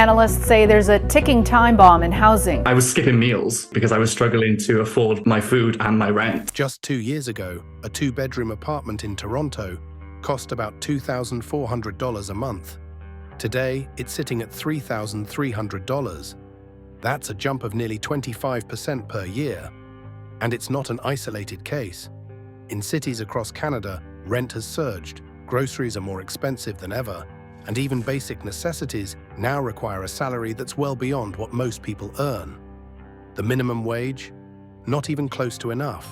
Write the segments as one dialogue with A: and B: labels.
A: analysts say there's a ticking time bomb in housing.
B: I was skipping meals because I was struggling to afford my food and my rent.
C: Just 2 years ago, a 2-bedroom apartment in Toronto cost about $2,400 a month. Today, it's sitting at $3,300. That's a jump of nearly 25% per year. And it's not an isolated case. In cities across Canada, rent has surged, groceries are more expensive than ever, and even basic necessities now require a salary that's well beyond what most people earn. The minimum wage? Not even close to enough.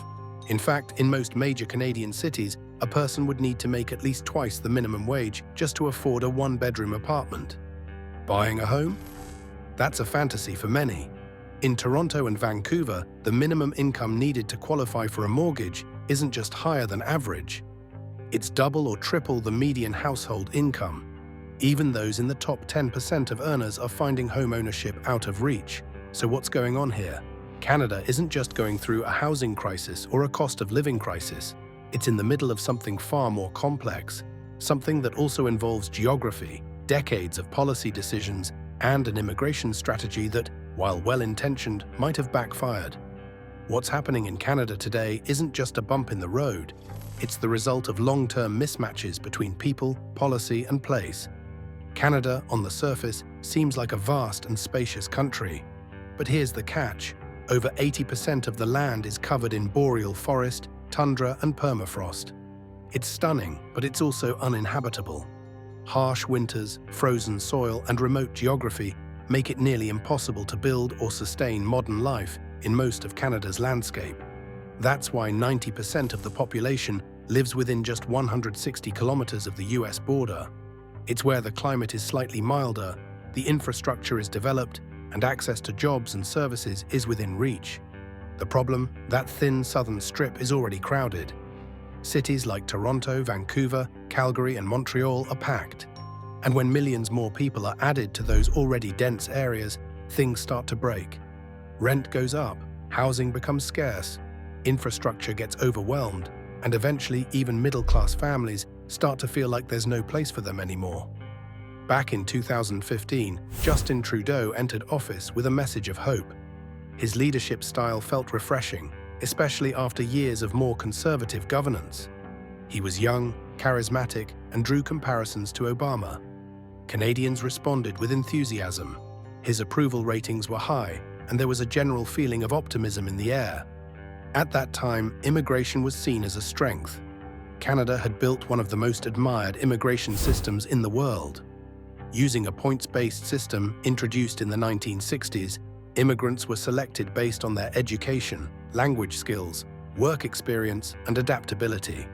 C: In fact, in most major Canadian cities, a person would need to make at least twice the minimum wage just to afford a 1-bedroom apartment. Buying a home? That's a fantasy for many. In Toronto and Vancouver, the minimum income needed to qualify for a mortgage isn't just higher than average. It's double or triple the median household income. Even those in the top 10% of earners are finding home ownership out of reach. So what's going on here? Canada isn't just going through a housing crisis or a cost of living crisis. It's in the middle of something far more complex, something that also involves geography, decades of policy decisions, and an immigration strategy that, while well-intentioned, might have backfired. What's happening in Canada today isn't just a bump in the road. It's the result of long-term mismatches between people, policy, and place. Canada, on the surface, seems like a vast and spacious country. But here's the catch. Over 80% of the land is covered in boreal forest, tundra, and permafrost. It's stunning, but it's also uninhabitable. Harsh winters, frozen soil, and remote geography make it nearly impossible to build or sustain modern life in most of Canada's landscape. That's why 90% of the population lives within just 160 kilometers of the US border. It's where the climate is slightly milder, the infrastructure is developed, and access to jobs and services is within reach. The problem? That thin southern strip is already crowded. Cities like Toronto, Vancouver, Calgary, and Montreal are packed. And when millions more people are added to those already dense areas, things start to break. Rent goes up, housing becomes scarce, infrastructure gets overwhelmed, and eventually even middle-class families start to feel like there's no place for them anymore. Back in 2015, Justin Trudeau entered office with a message of hope. His leadership style felt refreshing, especially after years of more conservative governance. He was young, charismatic, and drew comparisons to Obama. Canadians responded with enthusiasm. His approval ratings were high, and there was a general feeling of optimism in the air. At that time, immigration was seen as a strength. Canada had built one of the most admired immigration systems in the world. Using a points-based system introduced in the 1960s, immigrants were selected based on their education, language skills, work experience, and adaptability.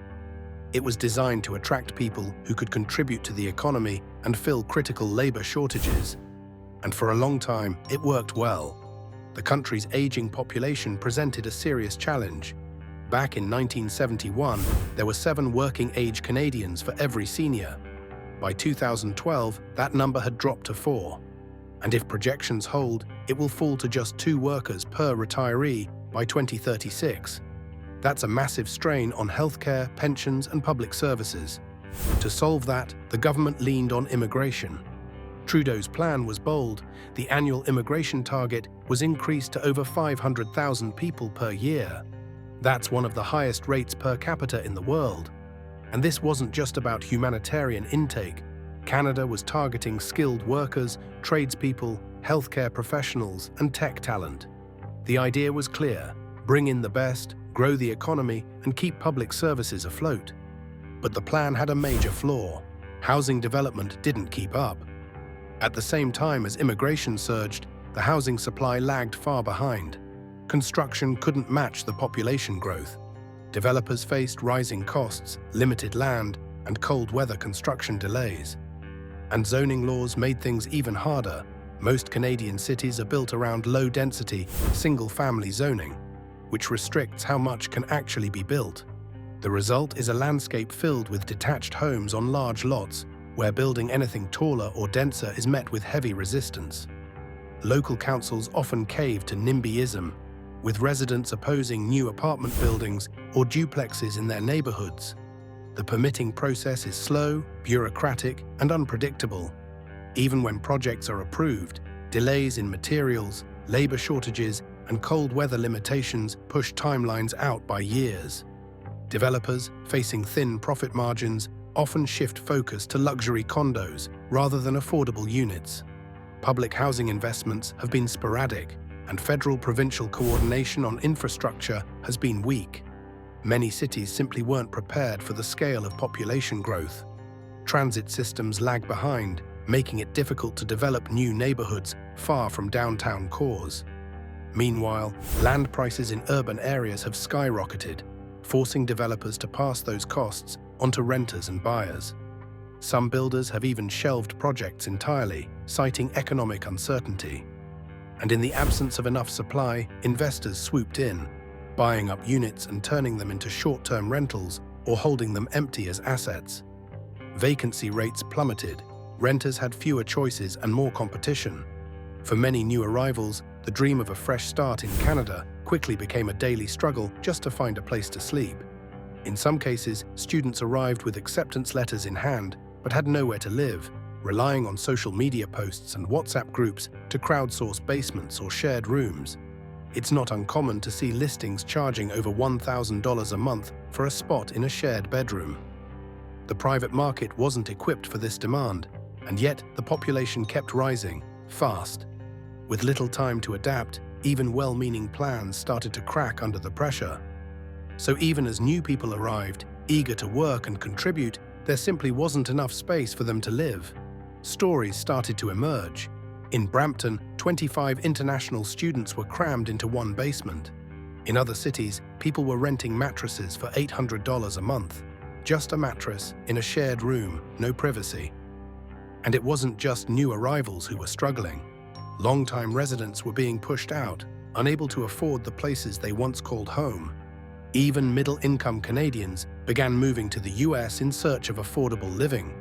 C: It was designed to attract people who could contribute to the economy and fill critical labor shortages. And for a long time, it worked well. The country's aging population presented a serious challenge. Back in 1971, there were 7 working-age Canadians for every senior. By 2012, that number had dropped to 4. And if projections hold, it will fall to just 2 workers per retiree by 2036. That's a massive strain on healthcare, pensions, and public services. To solve that, the government leaned on immigration. Trudeau's plan was bold. The annual immigration target was increased to over 500,000 people per year. That's one of the highest rates per capita in the world. And this wasn't just about humanitarian intake. Canada was targeting skilled workers, tradespeople, healthcare professionals, and tech talent. The idea was clear: bring in the best, grow the economy, and keep public services afloat. But the plan had a major flaw. Housing development didn't keep up. At the same time as immigration surged, the housing supply lagged far behind. Construction couldn't match the population growth. Developers faced rising costs, limited land, and cold weather construction delays. And zoning laws made things even harder. Most Canadian cities are built around low-density, single-family zoning, which restricts how much can actually be built. The result is a landscape filled with detached homes on large lots, where building anything taller or denser is met with heavy resistance. Local councils often cave to NIMBYism, with residents opposing new apartment buildings or duplexes in their neighborhoods. The permitting process is slow, bureaucratic, and unpredictable. Even when projects are approved, delays in materials, labor shortages, and cold weather limitations push timelines out by years. Developers, facing thin profit margins, often shift focus to luxury condos rather than affordable units. Public housing investments have been sporadic, and federal-provincial coordination on infrastructure has been weak. Many cities simply weren't prepared for the scale of population growth. Transit systems lag behind, making it difficult to develop new neighborhoods far from downtown cores. Meanwhile, land prices in urban areas have skyrocketed, forcing developers to pass those costs onto renters and buyers. Some builders have even shelved projects entirely, citing economic uncertainty. And in the absence of enough supply, investors swooped in, buying up units and turning them into short-term rentals or holding them empty as assets. Vacancy rates plummeted, renters had fewer choices and more competition. For many new arrivals, the dream of a fresh start in Canada quickly became a daily struggle just to find a place to sleep. In some cases, students arrived with acceptance letters in hand but had nowhere to live, relying on social media posts and WhatsApp groups to crowdsource basements or shared rooms. It's not uncommon to see listings charging over $1,000 a month for a spot in a shared bedroom. The private market wasn't equipped for this demand, and yet the population kept rising, fast. With little time to adapt, even well-meaning plans started to crack under the pressure. So even as new people arrived, eager to work and contribute, there simply wasn't enough space for them to live. Stories started to emerge. In Brampton, 25 international students were crammed into one basement. In other cities, people were renting mattresses for $800 a month. Just a mattress in a shared room, no privacy. And it wasn't just new arrivals who were struggling. Long-time residents were being pushed out, unable to afford the places they once called home. Even middle-income Canadians began moving to the US in search of affordable living.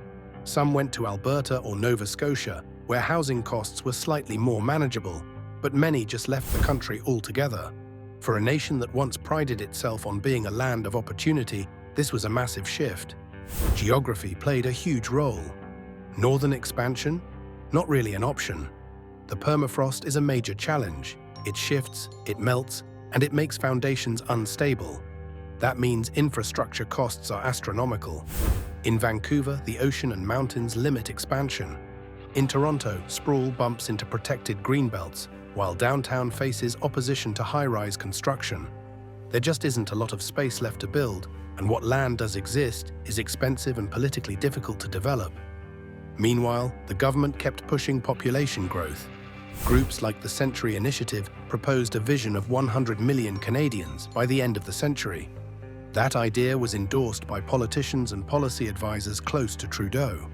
C: Some went to Alberta or Nova Scotia, where housing costs were slightly more manageable, but many just left the country altogether. For a nation that once prided itself on being a land of opportunity, this was a massive shift. Geography played a huge role. Northern expansion? Not really an option. The permafrost is a major challenge. It shifts, it melts, and it makes foundations unstable. That means infrastructure costs are astronomical. In Vancouver, the ocean and mountains limit expansion. In Toronto, sprawl bumps into protected greenbelts, while downtown faces opposition to high-rise construction. There just isn't a lot of space left to build, and what land does exist is expensive and politically difficult to develop. Meanwhile, the government kept pushing population growth. Groups like the Century Initiative proposed a vision of 100 million Canadians by the end of the century. That idea was endorsed by politicians and policy advisors close to Trudeau.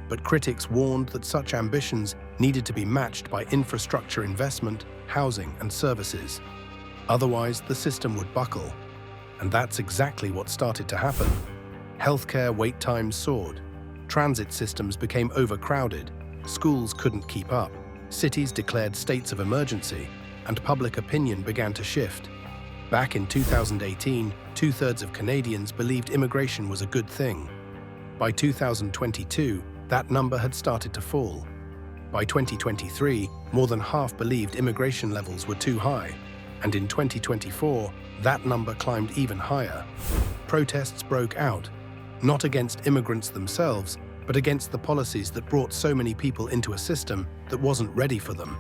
C: But critics warned that such ambitions needed to be matched by infrastructure investment, housing, and services. Otherwise, the system would buckle. And that's exactly what started to happen. Healthcare wait times soared. Transit systems became overcrowded. Schools couldn't keep up. Cities declared states of emergency, and public opinion began to shift. Back in 2018, 2/3 of Canadians believed immigration was a good thing. By 2022, that number had started to fall. By 2023, more than half believed immigration levels were too high, and in 2024, that number climbed even higher. Protests broke out, not against immigrants themselves, but against the policies that brought so many people into a system that wasn't ready for them.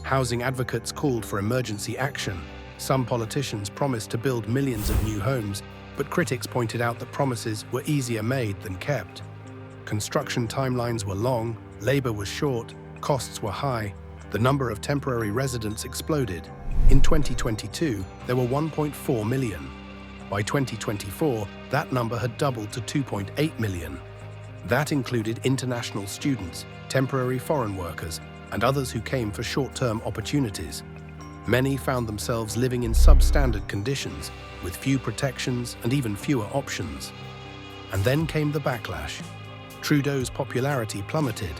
C: Housing advocates called for emergency action. Some politicians promised to build millions of new homes, but critics pointed out that promises were easier made than kept. Construction timelines were long, labor was short, costs were high, the number of temporary residents exploded. In 2022, there were 1.4 million. By 2024, that number had doubled to 2.8 million. That included international students, temporary foreign workers, and others who came for short-term opportunities. Many found themselves living in substandard conditions, with few protections and even fewer options. And then came the backlash. Trudeau's popularity plummeted.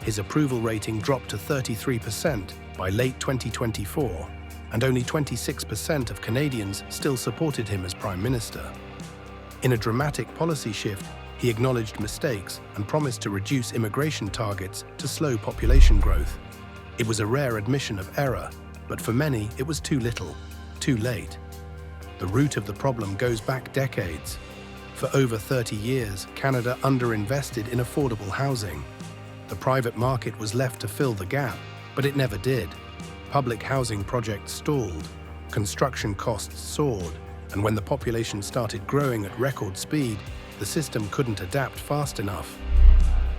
C: His approval rating dropped to 33% by late 2024, and only 26% of Canadians still supported him as Prime Minister. In a dramatic policy shift, He acknowledged mistakes and promised to reduce immigration targets to slow population growth. It was a rare admission of error, but for many it was too little, too late. The root of the problem goes back decades. For over 30 years, Canada underinvested in affordable housing. The private market was left to fill the gap, but it never did. Public housing projects stalled, construction costs soared, and when the population started growing at record speed, the system couldn't adapt fast enough.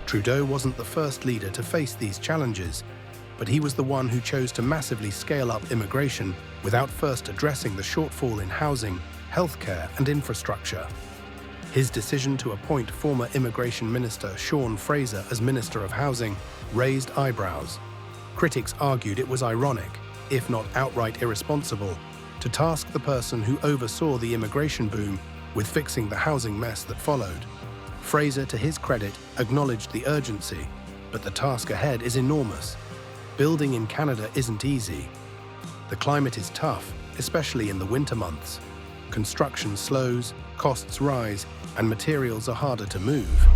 C: Trudeau wasn't the first leader to face these challenges, but he was the one who chose to massively scale up immigration without first addressing the shortfall in housing, healthcare, and infrastructure. His decision to appoint former Immigration Minister Sean Fraser as Minister of Housing raised eyebrows. Critics argued it was ironic, if not outright irresponsible, to task the person who oversaw the immigration boom with fixing the housing mess that followed. Fraser, to his credit, acknowledged the urgency, but the task ahead is enormous. Building in Canada isn't easy. The climate is tough, especially in the winter months. Construction slows, costs rise, and materials are harder to move.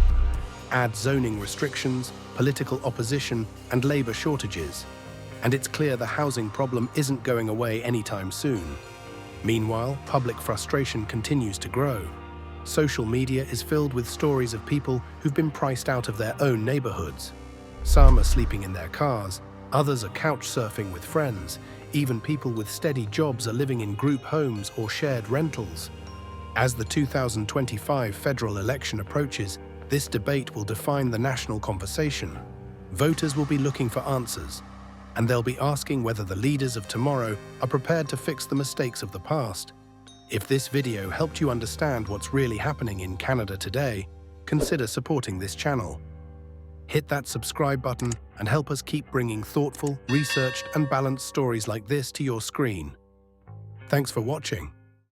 C: Add zoning restrictions, political opposition, and labor shortages, and it's clear the housing problem isn't going away anytime soon. Meanwhile, public frustration continues to grow. Social media is filled with stories of people who've been priced out of their own neighborhoods. Some are sleeping in their cars, others are couch surfing with friends, even people with steady jobs are living in group homes or shared rentals. As the 2025 federal election approaches, this debate will define the national conversation. Voters will be looking for answers, and they'll be asking whether the leaders of tomorrow are prepared to fix the mistakes of the past. If this video helped you understand what's really happening in Canada today, consider supporting this channel. Hit that subscribe button and help us keep bringing thoughtful, researched, and balanced stories like this to your screen. Thanks for watching.